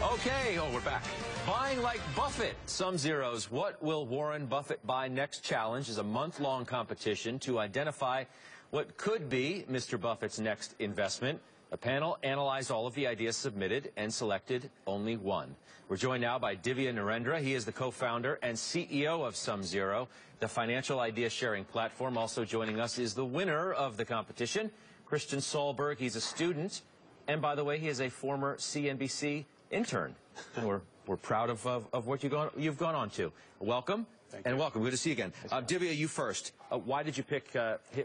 Okay, we're back. Buying like Buffett. SumZero's What Will Warren Buffett Buy Next challenge is a month-long competition to identify what could be Mr. Buffett's next investment. A panel analyzed all of the ideas submitted and selected only one. We're joined now by Divya Narendra. He is the co-founder and CEO of SumZero, the financial idea sharing platform. Also joining us is the winner of the competition, Christian Solberg. He's a student, and by the way, he is a former CNBC intern. We're proud of what you've gone on to. Welcome. Thank you. And welcome. Good to see you again. Divya, you first. Why did you pick,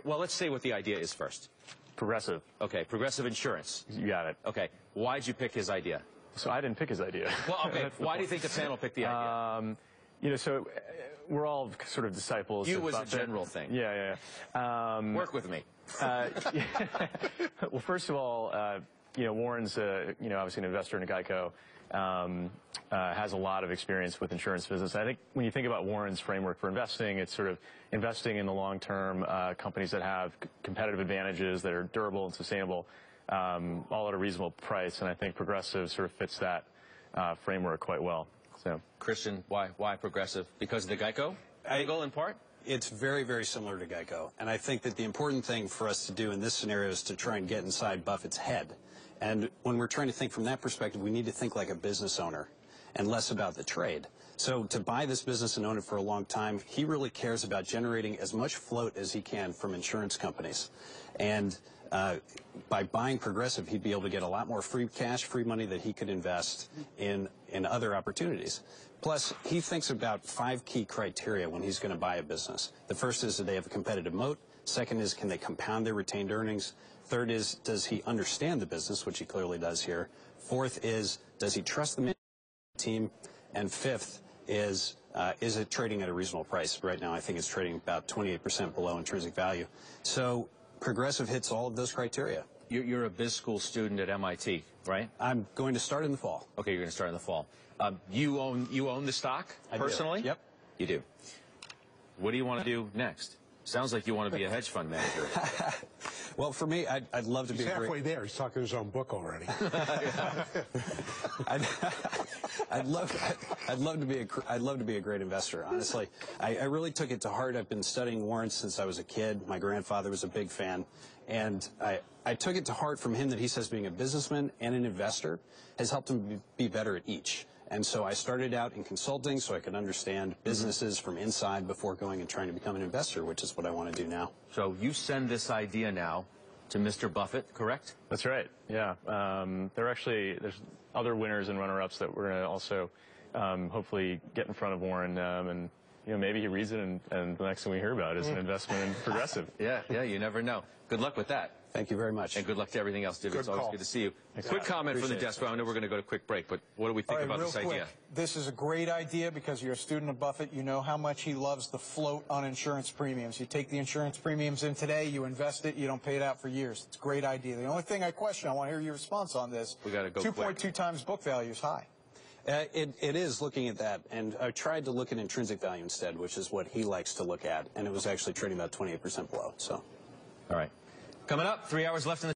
well, let's say what the idea is first. Progressive. Okay, Progressive Insurance. You got it. Okay, why did you pick his idea? So I didn't pick his idea. Well, okay, why do you think the panel picked the idea? You know, so we're all sort of disciples. You was a general thing. Yeah. Work with me. Well, first of all, you know, Warren's, you know, obviously an investor in Geico, has a lot of experience with insurance business. I think when you think about Warren's framework for investing, it's sort of investing in the long-term companies that have competitive advantages, that are durable and sustainable, all at a reasonable price. And I think Progressive sort of fits that framework quite well. So, Christian, why Progressive? Because of the Geico angle in part? It's very, very similar to Geico. And I think that the important thing for us to do in this scenario is to try and get inside Buffett's head. And when we're trying to think from that perspective, we need to think like a business owner and less about the trade. So to buy this business and own it for a long time, he really cares about generating as much float as he can from insurance companies. And by buying Progressive, he'd be able to get a lot more free cash, free money that he could invest in other opportunities. Plus, he thinks about 5 key criteria when he's going to buy a business. The first is, do they have a competitive moat? Second is, can they compound their retained earnings? Third is, does he understand the business, which he clearly does here? Fourth is, does he trust the team? And fifth is it trading at a reasonable price? Right now, I think it's trading about 28% below intrinsic value. So Progressive hits all of those criteria. You're a biz school student at MIT, right? I'm going to start in the fall. Okay, you're going to start in the fall. You own the stock personally? Yep. You do. What do you want to do next? Sounds like you want to be a hedge fund manager. Well, for me, I'd love to be halfway there. He's talking his own book already. I'd love to be a great investor. Honestly, I really took it to heart. I've been studying Warren since I was a kid. My grandfather was a big fan, and I took it to heart from him that he says being a businessman and an investor has helped him be better at each. And so I started out in consulting so I could understand businesses from inside before going and trying to become an investor, which is what I want to do now. So you send this idea now to Mr. Buffett, correct? that's right. Yeah. There's other winners and runner-ups that we're going to also hopefully get in front of Warren, and you know, maybe he reads it, and the next thing we hear about is an investment in Progressive. Yeah, you never know. Good luck with that. Thank you very much. And good luck to everything else, Divya. It's always good to see you. Quick comment from the desk. I know we're going to go to a quick break, but what do we think about this idea? This is a great idea because you're a student of Buffett. You know how much he loves the float on insurance premiums. You take the insurance premiums in today, you invest it, you don't pay it out for years. It's a great idea. The only thing I question, I want to hear your response on this. We got to go 2.2 times book value is high. It is looking at that, and I tried to look at intrinsic value instead, which is what he likes to look at, and it was actually trading about 28% below. So, all right. Coming up, 3 hours left in the